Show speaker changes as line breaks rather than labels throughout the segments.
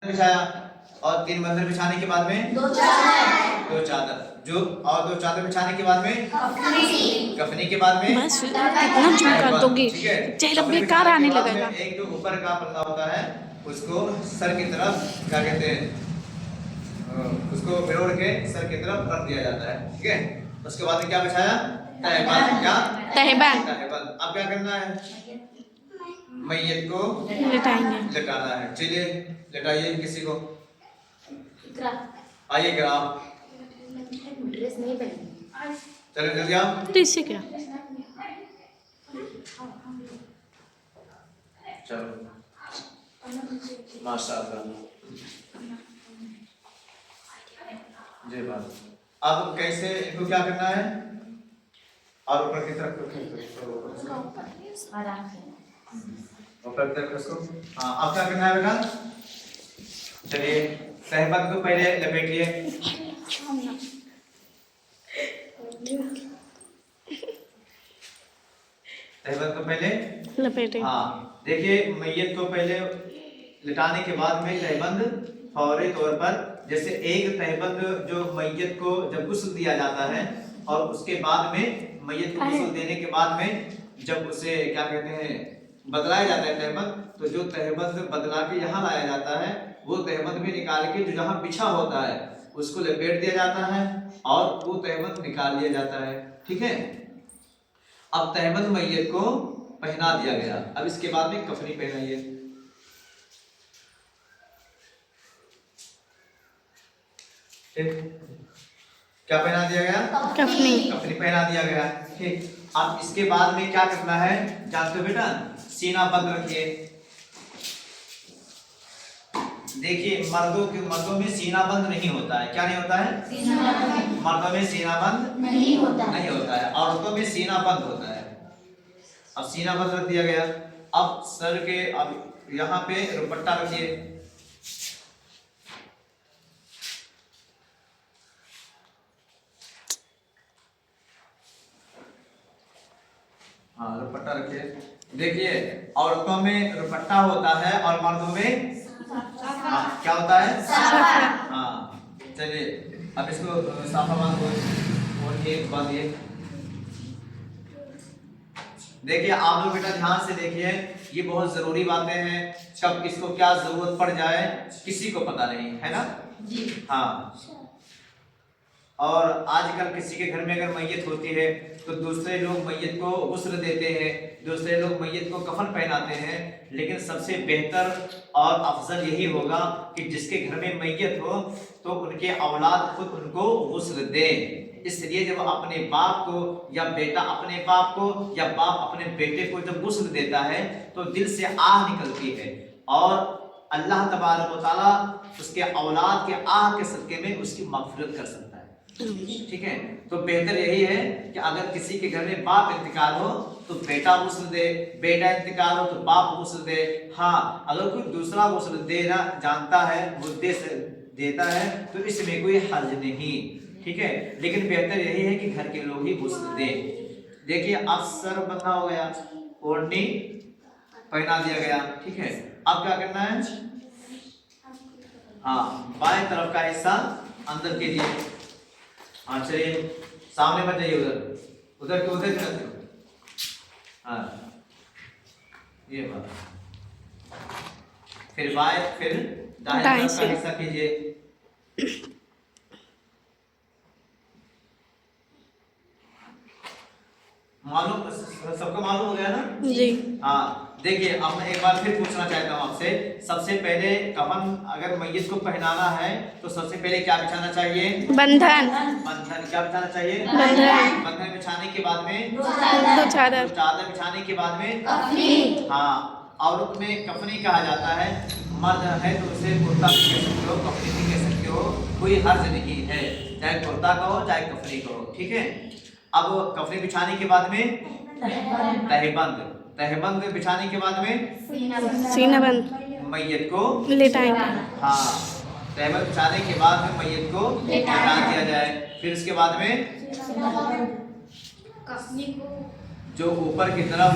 बिछाया और 3 बंदर बिछाने के बाद में 2 चादर जो और 2 चादर बिछाने के बाद में कफनी के बाद में
बस कितना झूठ कर दोगे, चेहरा बेकार आने लगेगा।
एक जो ऊपर का पल्ला होता है उसको सर की तरफ क्या कहते हैं, उसको बेरोड़ के सर की तरफ रख दिया जाता है। ठीक है, उसके बाद में क्या बिछाया? तहबंद। क्या? तहबंद। अब क्या करना है? मैयत को लेटाना है। चलिए लेटाइए किसी को, आइए गिराओ।
ड्रेस नहीं पहनी,
चलो जल्दी आओ।
तो इससे क्या?
चलो माशाअल्लाह जी बात। अब कैसे इनको क्या करना है? और ऊपर की तरफ ऊपर की तरफ इसको। हाँ, अब क्या करना है बेटा? चलिए तहबंद को पहले लपेटिए। तहबंद को पहले
लपेटे।
हाँ, देखिए मैयत को पहले लिटाने के बाद में तहबंद फौरी तौर पर, जैसे एक तहबंद जो मैयत को जब गुस्ल दिया जाता है और उसके बाद में मैयत को गुस्ल देने के बाद में जब उसे क्या कहते हैं बदलाया जाता है तहबंद, तो जो तहबंद बदला के यहाँ लाया जाता है वो तहबंद भी निकाल के जो जहाँ बिछा होता है उसको लपेट दिया जाता है और वो तहबंद निकाल लिया जाता है। ठीक है, अब तहबंद मैयत को पहना दिया गया। अब इसके बाद में कफनी पहनाइए। क्या पहना दिया गया?
कफनी।
कफनी पहना दिया गया। ठीक, अब इसके बाद में क्या करना है जानते हो बेटा? सीना बंद रखिए। देखिए मर्दों में सीना बंद नहीं होता है। क्या नहीं होता है? मर्दों में सीना बंद नहीं होता है, औरतों में सीना बंद होता है। अब सीना बंद रख दिया गया। अब सर के अब यहाँ पे दुपट्टा रखिए। हाँ, दुपट्टा रखिए। देखिए औरतों में दुपट्टा होता है और मर्दों में क्या होता है? हाँ, चलिए अब इसको साफा बांधिए। देखिए आप लोग बेटा ध्यान से देखिए, ये बहुत जरूरी बातें हैं। कब किसको क्या जरूरत पड़ जाए किसी को पता नहीं है ना जी। हाँ, और आजकल किसी के घर में अगर मैयत होती है तो दूसरे लोग मैयत को गुस्ल देते हैं, दूसरे लोग मैयत को कफन पहनाते हैं, लेकिन सबसे बेहतर और अफजल यही होगा कि जिसके घर में मैयत हो तो उनके औलाद खुद उनको गुस्ल दे। इसलिए जब अपने बाप को या बेटा अपने बाप को या बाप अपने बेटे को जब गुस्ल देता है तो दिल से आह निकलती है और अल्लाह तबारक व तआला उसके औलाद के आह के सदके में उसकी मग़फ़िरत कर सकता है। ठीक है, तो बेहतर यही है कि अगर किसी के घर में बाप इंतकाल हो तो बेटा गुस्ल दे, बेटा इंतकाल हो तो बाप गुस्ल दे। हाँ, अगर कोई दूसरा गुस्ल देना जानता है वो देता है तो इसमें कोई हर्ज नहीं। ठीक है, लेकिन बेहतर यही है कि घर के लोग ही गुस्ल दें। देखिए अब सर बंधा हो गया, ओढ़नी पहना दिया गया। ठीक है, अब क्या करना है? हाँ, बाएं तरफ का हिस्सा अंदर के लिए। हाँ चलिए सामने मत जाइए, उधर के उधर रखते हो। हाँ ये बात, फिर बाएं फिर दाएं तरफ का हिस्सा कीजिए। मालूम सबको मालूम हो गया ना
जी।
हाँ, देखिए अब मैं एक बार फिर पूछना चाहता हूँ आपसे। सबसे पहले कफन अगर मैयत को पहनाना है तो सबसे पहले क्या बिछाना चाहिए?
बंधन।
क्या बिछाना चाहिए? बंधन बिछाने के बाद में
2 चादर
बिछाने के बाद में हाँ, औरत में कफनी कहा जाता है। मर्द है तो उसे कुर्ता भी कह सकते हो, कफनी भी कह सकते हो, कोई हर्ज नहीं है, चाहे कुर्ता कहो चाहे कफनी कहो। ठीक है, अब कफनी बिछाने के बाद में तहबंद बिछाने के बाद में
सीना बंद,
मैयत को
लेटाएंगे।
हाँ, तहबंद बिछाने के बाद में मैयत को लेटा दिया जाए। फिर उसके बाद में जो ऊपर की तरफ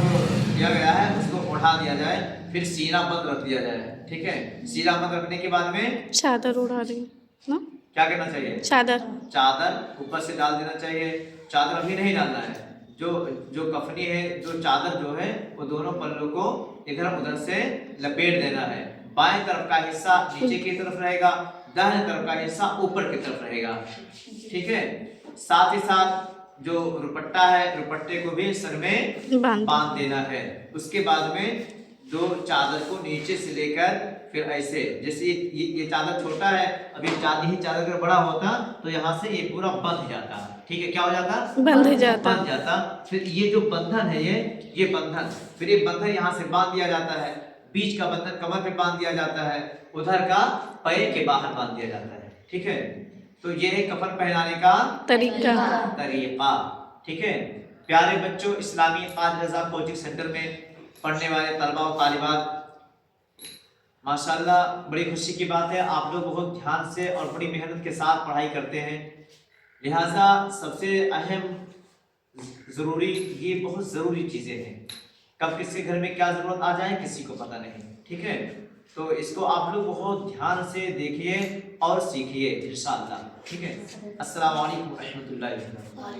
किया गया है उसको उठा दिया जाए फिर सीना बंद रख दिया जाए, ठीक है। सीना बंद रखने के बाद में
चादर उड़ा रही ना,
क्या करना चाहिए?
चादर
ऊपर से डाल देना चाहिए। चादर अभी नहीं डालना है, जो कफनी है, जो चादर जो है, वो दोनों पल्लों को इधर उधर से लपेट देना है। बाएं तरफ का हिस्सा नीचे की तरफ रहेगा, दाहिने तरफ का हिस्सा ऊपर की तरफ रहेगा, ठीक है। साथ ही साथ जो रुपट्टा है, रुपट्टे को भी सर में बांध देना है। उसके बाद में दो चादर को नीचे से लेकर फिर ऐसे, जैसे ये चादर छोटा है, अभी यही चादर अगर बड़ा होता तो यहाँ से ये पूरा बंध जाता, ठीक है। क्या हो जाता?
बंध जाता।
फिर ये जो बंधन है, ये बंधन, फिर ये बंधन यहाँ से बांध दिया जाता है। बीच का बंधन कमर पे बांध दिया जाता है, उधर का पैर के बाहर बांध दिया जाता है, ठीक है। तो ये है कफन पहनाने का तरीका, ठीक है। प्यारे बच्चों, इस्लामी काज रज़ा कोचिंग सेंटर में पढ़ने वाले तलबा और तालिबात, माशाल्लाह बड़ी खुशी की बात है, आप लोग बहुत ध्यान से और बड़ी मेहनत के साथ पढ़ाई करते हैं। लिहाजा सबसे अहम ज़रूरी, ये बहुत ज़रूरी चीज़ें हैं। कब किसके घर में क्या ज़रूरत आ जाए किसी को पता नहीं, ठीक है। तो इसको आप लोग बहुत ध्यान से देखिए और सीखिए इंशाअल्लाह, ठीक है। अस्सलाम वालेकुम रहमतुल्लाहि व बरकातहू।